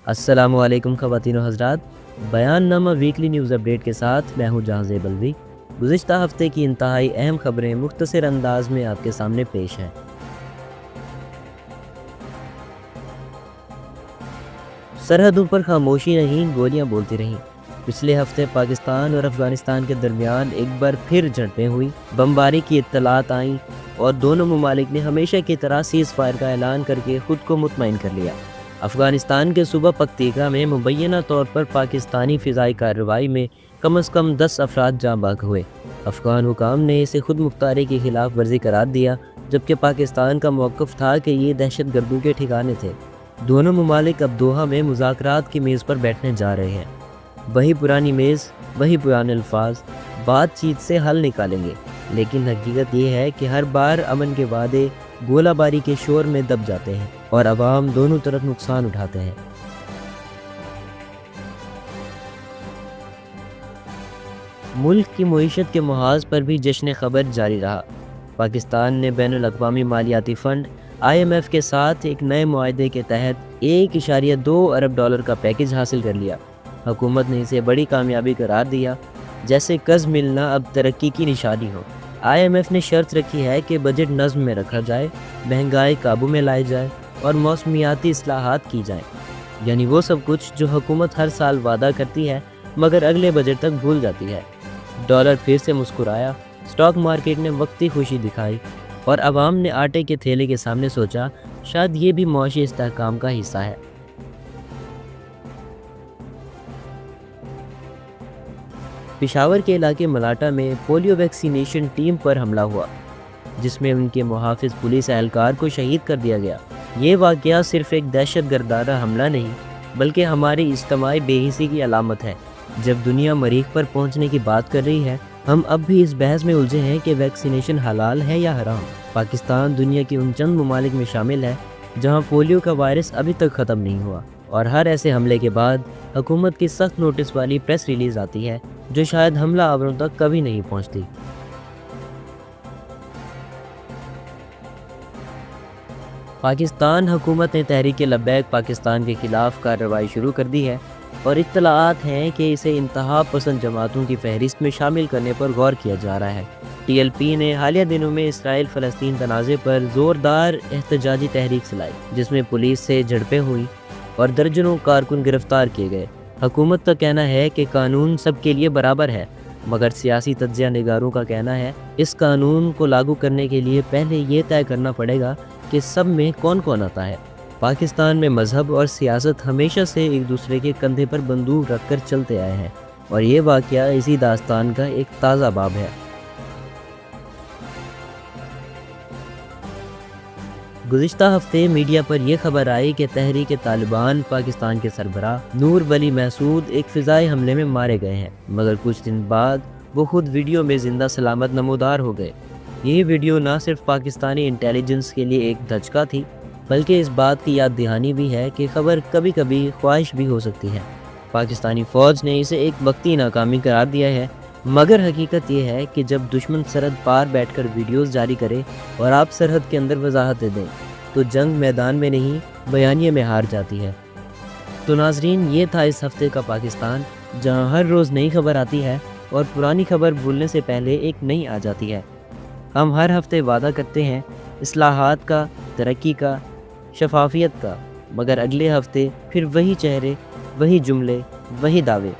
अस्सलाम वालेकुम ख़वातीन व हज़रात। बयान नामा वीकली न्यूज़ अपडेट के साथ मैं हूँ जहां बल्वी। गुज़िश्ता हफ़्ते की इंतहाई अहम ख़बरें मुख्तसर अंदाज में आपके सामने पेश हैं। सरहदों पर खामोशी नहीं, गोलियां बोलती रहीं। पिछले हफ्ते पाकिस्तान और अफ़गानिस्तान के दरमियान एक बार फिर झड़पें हुई, बमबारी की इत्तलात आईं और दोनों ममालिक ने हमेशा की तरह सीज़ फायर का ऐलान करके ख़ुद को मुतमईन कर लिया। अफ़गानिस्तान के सूबा पख्तीका में मुबैना तौर पर पाकिस्तानी फ़िज़ाई कार्रवाई में कम अज़ कम 10 अफराद जाँ बाग हुए। अफ़गान हुकाम ने इसे खुद मुख्तारी की खिलाफ वर्जी करार दिया, जबकि पाकिस्तान का मौक़िफ़ था कि ये दहशत गर्दों के ठिकाने थे। दोनों ममालिक अब दोहा में मुज़ाकरात की मेज़ पर बैठने जा रहे हैं। वही पुरानी मेज़, वही पुराने अल्फाज, बातचीत से हल निकालेंगे। लेकिन हकीकत ये है कि हर बार अमन के वादे गोलाबारी के शोर में दब जाते हैं और अवाम दोनों तरफ नुकसान उठाते हैं। मुल्क की मईशत के मुहाज पर भी जश्न खबर जारी रहा। पाकिस्तान ने बैनुल अक़वामी मालियाती फ़ंड IMF के साथ एक नए मुआहदे के तहत $1.2 अरब का पैकेज हासिल कर लिया। हुकूमत ने इसे बड़ी कामयाबी करार दिया, जैसे कर्ज मिलना अब तरक्की की निशानी हो। IMF ने शर्त रखी है कि बजट नज़्म में रखा जाए, महंगाई काबू में लाई जाए और मौसमियाती इस्लाहात की जाए, यानी वो सब कुछ जो हुकूमत हर साल वादा करती है मगर अगले बजट तक भूल जाती है। डॉलर फिर से मुस्कुराया, स्टॉक मार्केट ने वक्ती खुशी दिखाई और अवाम ने आटे के थैले के सामने सोचा शायद ये भी मुआशी इस्तेहकाम का हिस्सा है। पेशावर के इलाके मलाटा में पोलियो वैक्सीनेशन टीम पर हमला हुआ, जिसमें उनके मुहाफ़िज़ पुलिस एहलकार को शहीद कर दिया गया। ये वाक़या सिर्फ़ एक दहशत गर्दाना हमला नहीं, बल्कि हमारी इज्तिमाई बेहिसी की अलामत है। जब दुनिया मरीख़ पर पहुंचने की बात कर रही है, हम अब भी इस बहस में उलझे हैं कि वैक्सीनेशन हलाल है या हराम। पाकिस्तान दुनिया के उन चंद ममालिक में शामिल है जहाँ पोलियो का वायरस अभी तक ख़त्म नहीं हुआ, और हर ऐसे हमले के बाद हुकूमत की सख्त नोटिस वाली प्रेस रिलीज़ आती है जो शायद हमला आवरों तक कभी नहीं पहुंचती। पाकिस्तान हुकूमत ने तहरीक लब्बैक पाकिस्तान के खिलाफ कार्रवाई शुरू कर दी है और इत्तलाआत हैं कि इसे इंतहा पसंद जमातों की फहरिस्त में शामिल करने पर गौर किया जा रहा है। TLP ने हालिया दिनों में इसराइल फ़लस्तीन तनाज़े पर ज़ोरदार एहतजाजी तहरीक चलाई, जिसमें पुलिस से झड़पें हुई और दर्जनों कारकुन गिरफ्तार किए गए। हुकूमत का कहना है कि कानून सबके लिए बराबर है, मगर सियासी तज्ज़िया निगारों का कहना है इस कानून को लागू करने के लिए पहले ये तय करना पड़ेगा कि सब में कौन कौन आता है। पाकिस्तान में मज़हब और सियासत हमेशा से एक दूसरे के कंधे पर बंदूक रखकर चलते आए हैं और ये वाक़या इसी दास्तान का एक ताज़ा बाब है। गुज़िश्ता हफ्ते मीडिया पर यह खबर आई कि तहरीक तालिबान पाकिस्तान के सरबराह नूर वली महसूद एक फ़िज़ाई हमले में मारे गए हैं, मगर कुछ दिन बाद वो खुद वीडियो में ज़िंदा सलामत नमूदार हो गए। ये वीडियो न सिर्फ पाकिस्तानी इंटेलिजेंस के लिए एक धचका थी, बल्कि इस बात की याद दहानी भी है कि खबर कभी कभी ख्वाहिश भी हो सकती है। पाकिस्तानी फ़ौज ने इसे एक वक्ती नाकामी करार दिया है, मगर हकीकत यह है कि जब दुश्मन सरहद पार बैठकर वीडियोस जारी करे और आप सरहद के अंदर वजाहतें दें, तो जंग मैदान में नहीं बयानिए में हार जाती है। तो नाजरीन, ये था इस हफ्ते का पाकिस्तान, जहां हर रोज़ नई खबर आती है और पुरानी खबर भूलने से पहले एक नई आ जाती है। हम हर हफ्ते वादा करते हैं इस्लाहात का, तरक्की का, शफाफियत का, मगर अगले हफ्ते फिर वही चेहरे, वही जुमले, वही दावे।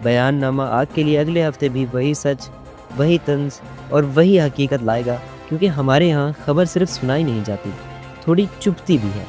बयान नामा आपके लिए अगले हफ्ते भी वही सच, वही तंज और वही हकीकत लाएगा, क्योंकि हमारे यहाँ खबर सिर्फ सुनाई नहीं जाती, थोड़ी चुभती भी है।